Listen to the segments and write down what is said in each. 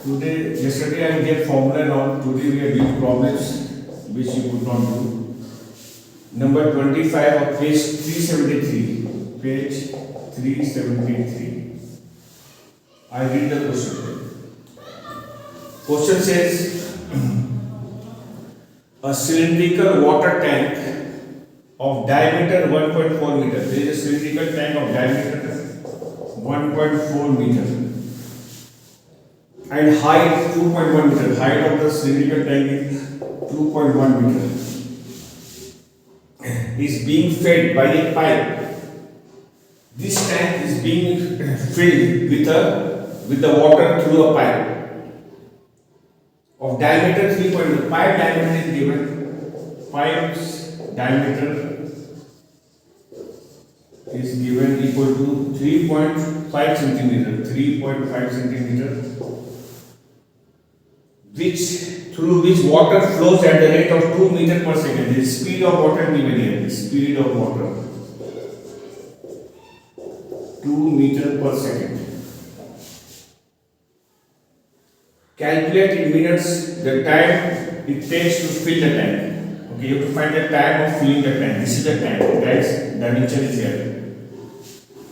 Yesterday I gave formula now. Today we are doing problems which you could not do. Number 25 of page 373. Page 373. I read the question. Question says a cylindrical water tank of diameter 1.4 meter. There is a cylindrical tank of diameter 1.4 meter and height 2.1 meter. Height of the cylindrical tank is 2.1 meter. Is being fed by a pipe. This tank is being filled with the water through a pipe of diameter 3. Pipe diameter is given. Pipe's diameter is given equal to 3.5 centimeter. 3.5 centimeter. Through which water flows at the rate of 2 meter per second. The speed of water given here. The speed of water 2 meter per second. Calculate in minutes the time it takes to fill the tank. Okay, you have to find the time of filling the tank. This is the tank. That's dimension is here.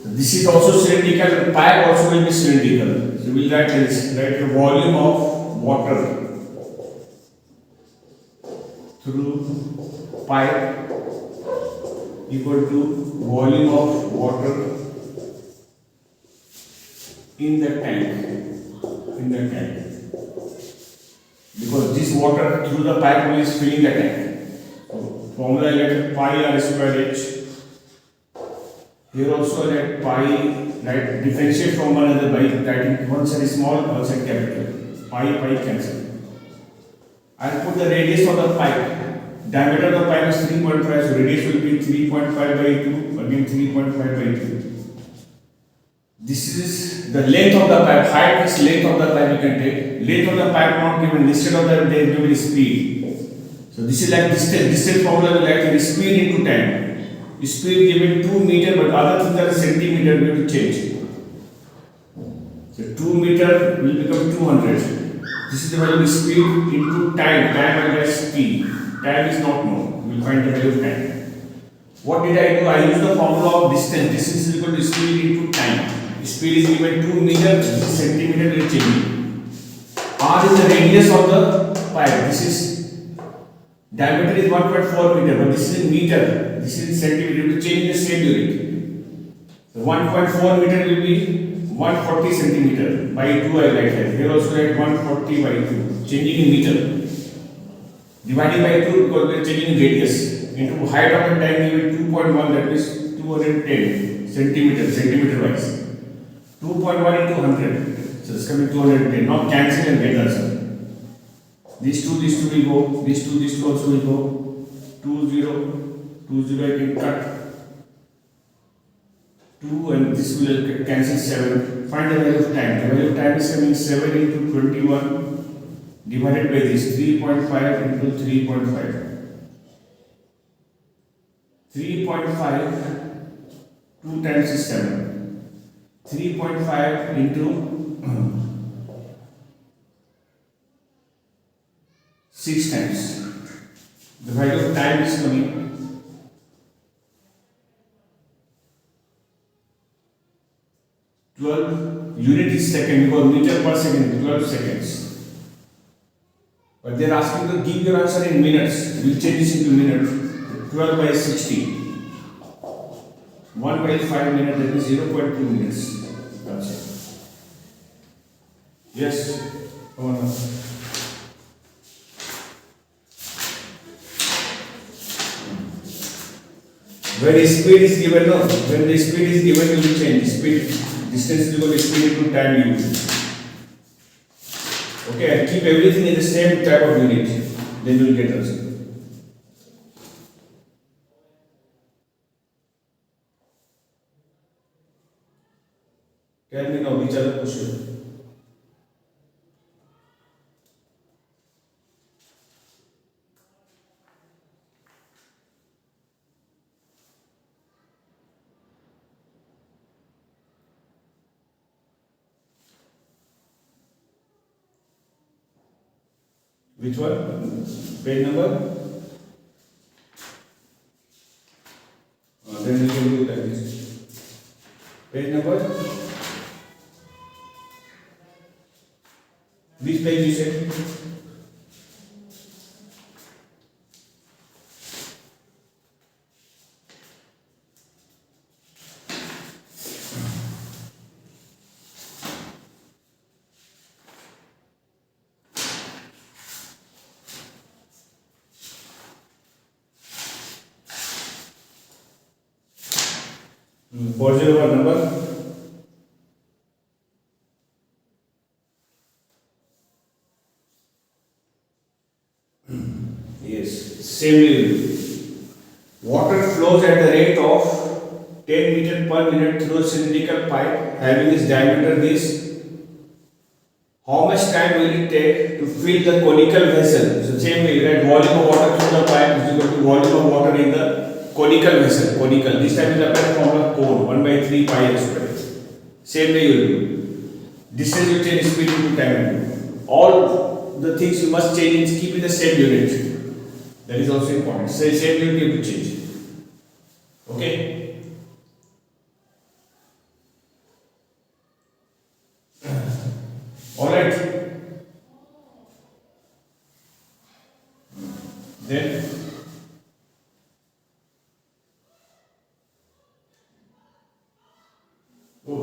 This is also cylindrical. The pipe also will be cylindrical. So we will write this. Write the volume of water through pipe equal to volume of water in the tank. Because this water through the pipe is filling the tank. So formula let pi r square h. Here also let pi, right, differentiate from one another by writing one side small, one side capital. Pi cancel. I'll put the radius of the pipe. Diameter of the pipe is 3.5, so radius will be 3.5 by 2, again 3.5 by 2. This is the length of the pipe. Height is length of the pipe you can take. Length of the pipe not given. Instead of that they given speed. So this is like distance formula will like speed into time. Speed given 2 meter, but other things are centimeter we have to change. So 2 meter will become 200. This is the value of speed into time. Time and speed. Time is not known. We will find the value of time. What did I do? I used the formula of distance. Distance is equal to speed into time. Speed is given 2 meter. Centimeter will change. R is the radius of the pipe. This is diameter is 1.4 meter, but this is in meter. This is in centimeter. We will change the same unit. So 1.4 meter will be 140 centimeter by 2 I write here. Here also write 140 by 2. Changing in meter. Dividing by 2 because we are changing in radius. Into height of the tank given 2.1, that is 210 centimeter wise. 2.1 into 100. So it's coming 210. Now cancel and get answer. These two will go. These two also will go. 20 I can cut. 2 and this will cancel 7. Find the value of time. The value of time is coming 7 into 21 divided by this 3.5 into 3.5. 3.5 2 times is 7. 3.5 into 6 times. The value of time is coming 12 unit is second because meter per second 12 seconds. But they are asking to give your answer in minutes. We will change this into minutes. 12 by 60. 1 by 5 minutes, that is 0.2 minutes. That's it. Yes. Come on. When the speed is given, no. When the speed is given, you will change speed. Distance is equal to speed into time unit. Okay, and keep everything in the same type of unit. Then you will get answer. Tell me now which other question. Which one? Page number? Then we can do like this. Page number? Which page you said? What is your number? Yes, same way. Water flows at the rate of 10 meter per minute through a cylindrical pipe having its diameter this. How much time will it take to fill the conical vessel? So same way, right? Volume of water through the pipe is equal to volume of water in the conical vessel. Conical. This time is applied formula cone 1 by 3 pi x square. Same way you will do. Distance you change, speed into time. All the things you must change is keep in the same unit. That is also important. So same unit you have to change. Okay. All right. Then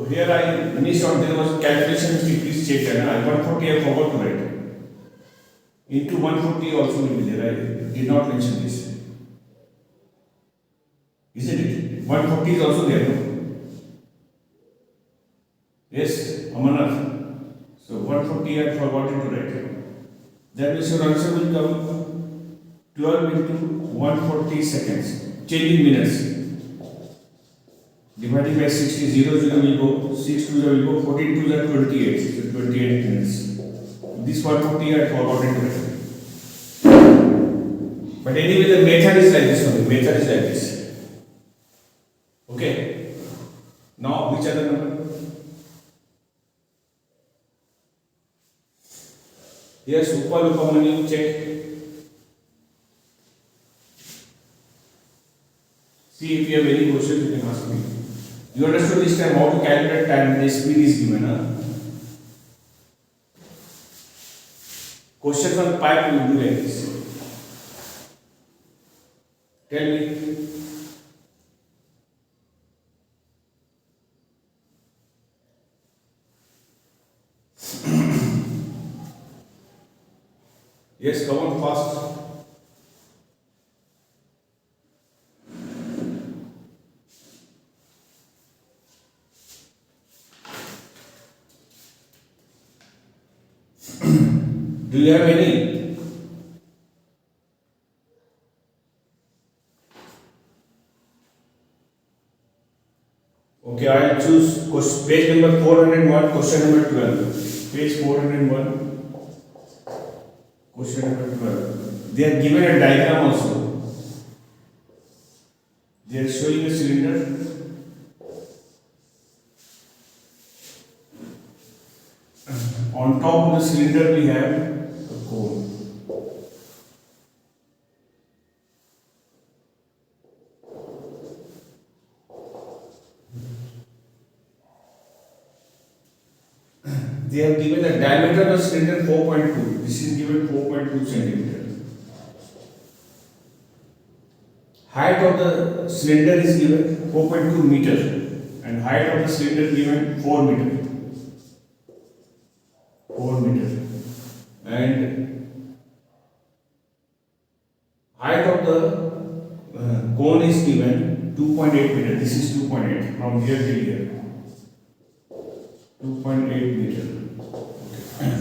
here I missed out. There was calculation mistake. Please check that. 140 I forgot to write. Into 140 also will be there. I did not mention this. Isn't it? 140 is also there. No? Yes, Amarnath. So 140 I forgot to write. That means your answer will come 12 into 140 seconds. Changing minutes. Dividing by 60, 0 will go, 6 to 0 will go, 14 to 0, 28. So 28 minutes. This 140 I forgot to write. But anyway, the method is like this only. Method is like this. Okay. Now, which other number? Yes, Upalupamani, check. See if you have any questions, you can ask me. You understood this time how to calculate time, the speed is given. Questions on pipe will do like this. Tell me. Yes, come on fast. Do you have any? Okay, I will choose page number 401, question number 12. Page 401, question number 12. They are given a diagram also. They are showing a cylinder. On top of the cylinder we have a cone. They have given the diameter of the cylinder 4.2. This is given 4.2 centimeter. Height of the cylinder is given 4.2 meter, and height of the cylinder given 4 meter. 4 meter. And height of the cone is given 2.8 meter. This is 2.8 from here till here. 2.8 meter. Okay.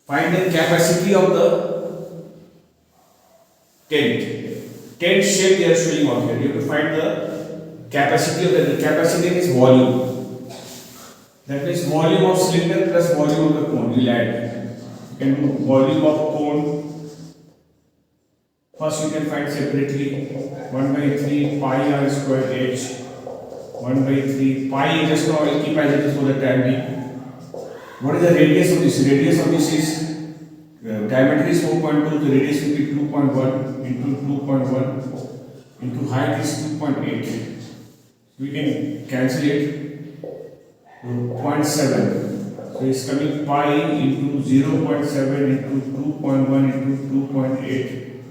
Find the capacity of the tent. Tent shape they are showing out here. You have to find the capacity of the capacity is volume. That means volume of cylinder plus volume of the cone. We will add. You can do volume of cone. First you can find separately 1 by 3 pi r square h. 1 by 3 pi. Just now I will keep as it is for the time being. What is the radius of this? Radius of this is diameter is 4.2, the radius will be 2.1 into 2.1 into height is 2.8. We can cancel it to 0.7. So it's coming pi into 0.7 into 2.1 into 2.8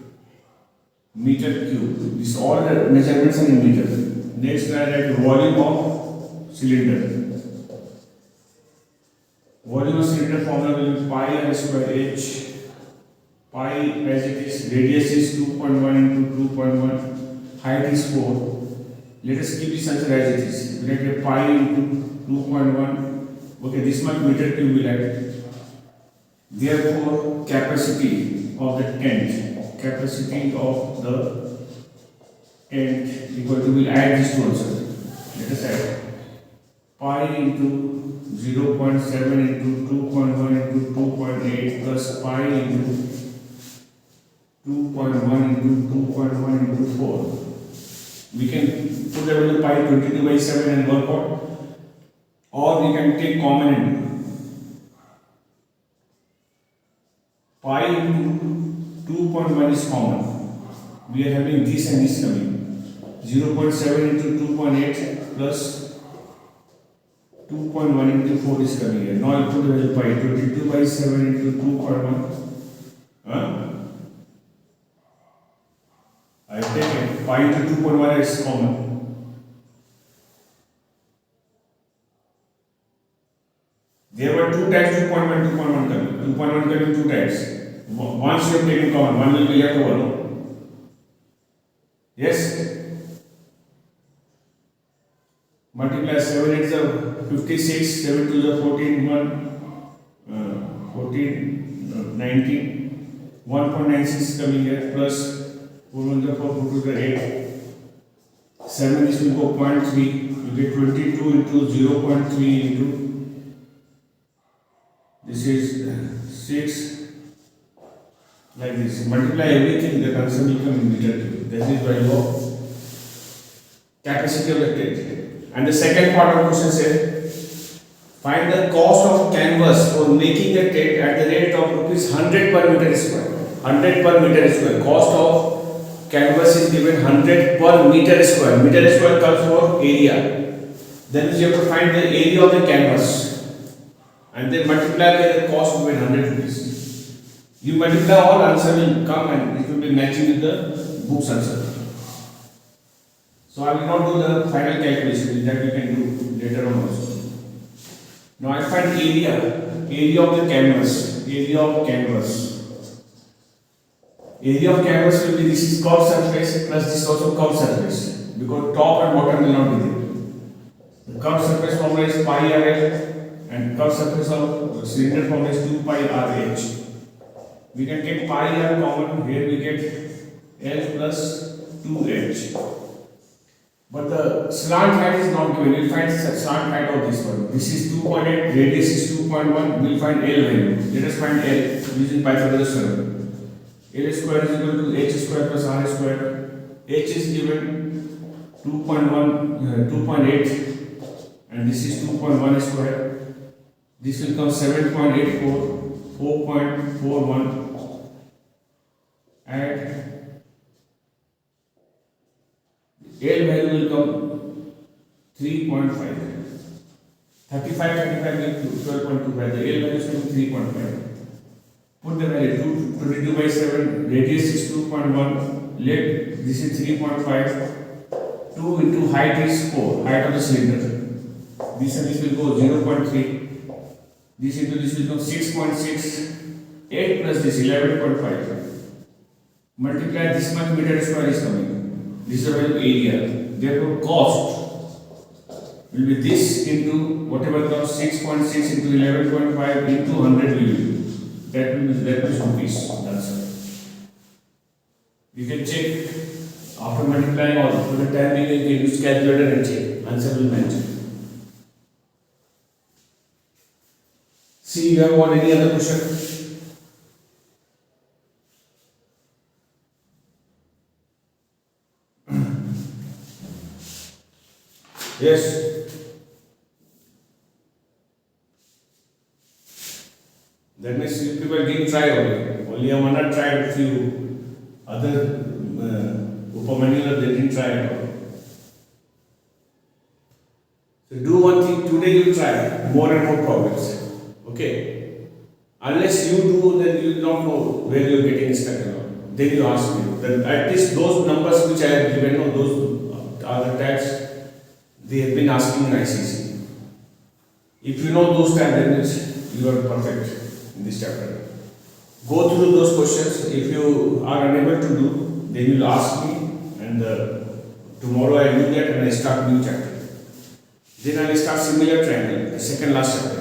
meter cube. This all the measurements are in meter. Next, I write volume of cylinder. Volume of cylinder formula will be pi r square h. Pi as it is, radius is 2.1 into 2.1, height is 4. Let us keep this answer as it is. We write pi into 2.1. Okay, this much meter cube will add. Therefore, capacity of the tent equal to, will add this to answer. Let us add pi into 0.7 into 2.1 into 2.8 plus pi into 2.1 into 2.1 into 4. We can put the value pi 22/7 and work out, or we can take common into pi into 2.1 is common. We are having this and this coming. 0.7 into 2.8 plus 2.1 into 4 is coming here. Now I put the value pi 22/7 into 2.1. I take it pi into 2.1 is common. There were 2 times 2.1 coming. 2.1 coming 2 times. Once you have taken common, one will be left over. No? Yes. Multiply 7 8 is 56, 7 2 is 14, 19, 1.96 coming here plus 4 1 is 4, 4 2 is 8. 7 this will go 0.3, you get 22 into 0.3 into this is 6, like this. Multiply everything, the answer will come in meter cube. That is value of capacity of the tent. And the second part of the question says, find the cost of canvas for making the tent at the rate of rupees 100 per meter square. 100 per meter square. Cost of canvas is given 100 per meter square. Meter square comes for area. Then you have to find the area of the canvas and then multiply by the cost between 100 rupees. You multiply all, answer will come and it will be matching with the book's answer. So I will not do the final calculation, that we can do later on also. Now I find area of the canvas. Area of canvas will be, this is curved surface plus this also curved surface, because top and bottom will not be there. The curved surface formula is pi RL and curved surface of cylinder formula is 2 pi RH. We can take pi R common, here we get L plus 2H. But the slant height is not given. We will find slant height of this one. This is 2.8, radius is 2.1. We will find L value. Let us find L using Pythagoras theorem. L square is equal to H square plus R square. H is given 2.8 and this is 2.1 square. This will come 7.84, 4.41 and L value will come 3.5. 35 will 12.25. The L value is 3.5. Put the value 22/7. Radius is 2.1. Let this is 3.5. 2 into height is 4. Height of the cylinder. This and this will go 0.3. This into this will come 6.6. 8 plus this 11.5. Multiply this much meter square is coming. This is the value of area. Therefore, cost will be this into whatever comes 6.6 into 11.5 into 100 will be. That means rupees. That's it. You can check after multiplying all. For the time being, you can use calculator and check. Answer will match. See, you have got any other question? Yes. That means you people didn't try only. Only Amana tried a few other Upamanila, they didn't try at all. So do one thing, today you try more and more problems. Okay? Unless you do, then you will not know where you are getting stuck and all. Then you ask me. Then at least those numbers which I have given, no, those are the tags they have been asking in ICC. If you know those tags, then you are perfect in this chapter. Go through those questions. If you are unable to do, then you will ask me, and tomorrow I will do that and I start new chapter. Then I will start similar triangle, the second last chapter.